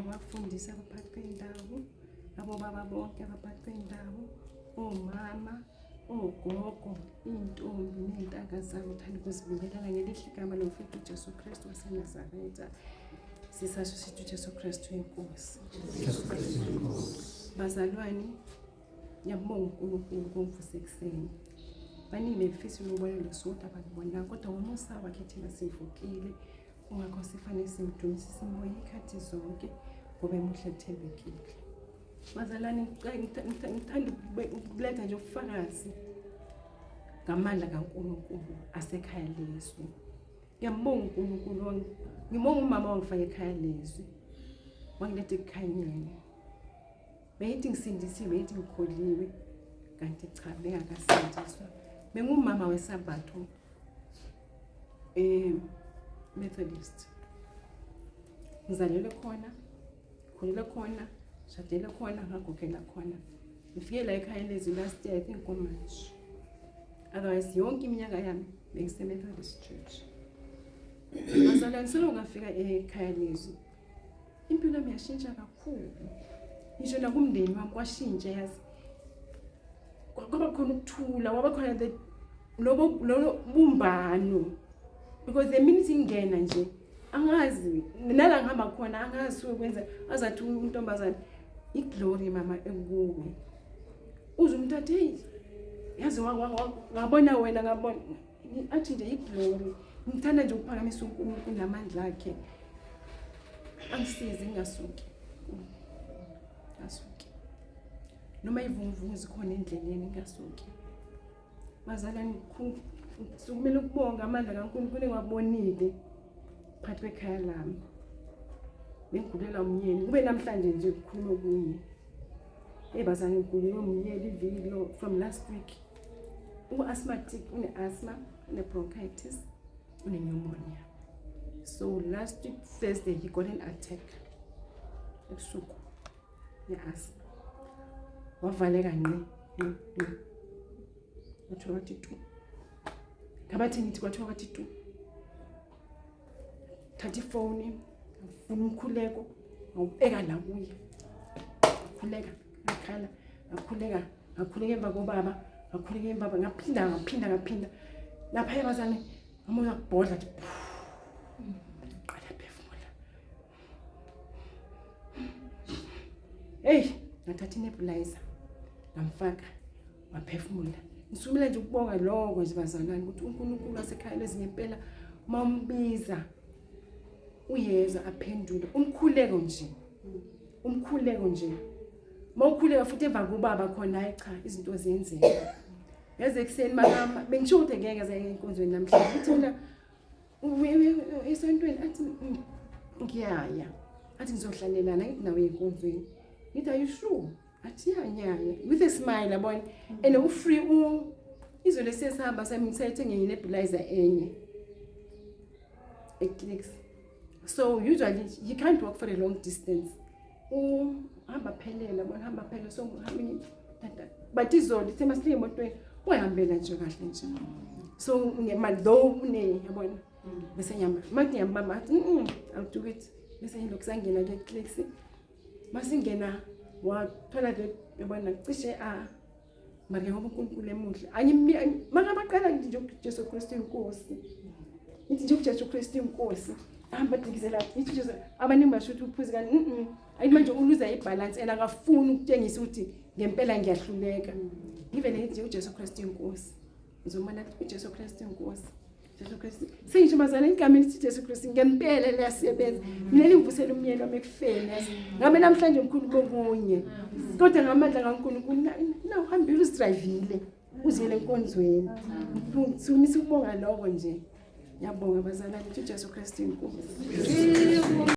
Abafundisi abaphathi bendawo, abobaba bonke abaphathi bendawo, omama, ogogo, intombi nezintanga zabo, thanda ukuzibingelela ngelihle igama lomfowethu uJesu Kristu waseNazaretha. Sisasho sithi uJesu Kristu inkosi. Bazalwane, ngiyabonga uNkulunkulu ngomvusa ekuseni. Baningi befisa ukubona lesonto abakubona kodwa umusa wakhe thina sivukile. Kungakho sifanele simdumise simoya ikhathi zonke ngoba emuhle ethembekile. Bazalwane, ngithanda ukuletha nje ubufakazi ngamandla kaNkulunkulu asekhaya lezwi. Ngiyambonga uNkulunkulu wangu, ngibonga umama wangifaka ekhaya lezwi. Wangiletha ekukhanyeni. Beyithi ngisindisiwe, beyithi ngikholiwe, kanti cha bengakasindiswa. Bengumama weSabatho Methodist. Ngizalelwe khona, khulele khona, shadele khona, ngagogela khona. Ngifike la ekhaya lezwi last year, I think ngoMarch. Otherwise yonke iminyaka yami bengiseMethodist Church. Bazalwane, solo ngafika ekhaya lezwi, impilo yami yashintsha kakhulu. Ngisho nakumndeni wami kwashintsha yazi. Kwaba khona ukuthula, kwaba khona lo bumbano. Because the minute ingena nje angazi nala ngihamba khona angazi ukwenza azathi untombazana iglory mama ekuwe. Uze umuntu athi hey yazi ngabona wena ngabona athi nje iglory. Ngithanda nje ukuphakamisa uNkulunkulu namandla akhe. Angisize ngasuki. Ngasuki. Noma ivunguvungu zikhona endleleni ngasuki. Bazalwane kumele ukubonga amandla kaNkulunkulu engiwabonile phakathi kwekhaya lami. Bengigulela umnyeni. Kube namhlanje nje ukukhuluma kunye. Bazalwane ngigulela umnyeni iviki lo from last week. U-asthmatic, une-asthma, une-bronchitis, une-pneumonia. So last week Thursday he got an attack. Ebusuku. Ne-asthma. Wavaleka nje. Kwathiwa wathi tu. Ngabathi ngithi kwathiwa wathi tu. Thatha ifoni, ngifuna umkhuleko, ngawubeka la kuye. Ngakhuleka, ngakhala, ngakhuleka emva kobaba, ngakhuleka emva ngaphinda. Lapha bazalwane, ngamoya ukubhodla nje. Qala phefumula. Hey, ngathatha inebulizer. Ngamfaka, waphefumula. Ngisumela nje ukubonga lokho nje bazalwane ukuthi uNkulunkulu wasekhaya lezi ngempela mambiza uyeza aphendule umkhuleko nje mawukhuleka futhi emva kobaba khona hayi cha izinto ziyenzeka yaze ekseni mama bengisho ukuthi ngeke aze enkonzweni namhlanje uthi mina esontweni athi ngiyaya athi ngizohlalelana ngithi nawe enkonzweni ngithi are you sure athi yanya with a smile yabona and ufree izolo sesihamba samthethe ngenebulizer enye eclicks. So usually you can't walk for a long distance. Hamba phelela bona hamba phela so hamini but izolo sema sile emotweni uyahambela nje kahle nje. So ngemadlo une yabona bese nyama mathi yamba I'll do it bese ngilokhu sangena le clicks masingena wathola le yabona cishe manje ngoba uNkulunkulu emuhle makabaqala nje uJesu Kristu inkosi ithi nje uJesu Kristu inkosi hamba dikizela ithi Jesu abaningi basho ukuthi uphuzi kanti ayi manje uluza ibalance and akafuni ukutshengisa ukuthi ngempela ngiyahluleka ngivele ngithi uJesu Kristu inkosi uzomana uJesu Kristu inkosi. Jesu Kristu sengisho bazalwane igama elithi Jesu Kristu ngempela liyasebenza. Mina livusela umyeni wami ekufeni yazi. Ngabe namhlanje mkhulu kokunye. Kodwa ngamandla kaNkulunkulu na uhambile usidrivile uzile enkonzweni. Ngifuna ukubonga lokho nje. Ngiyabonga bazalwane uJesu Kristu inkosi.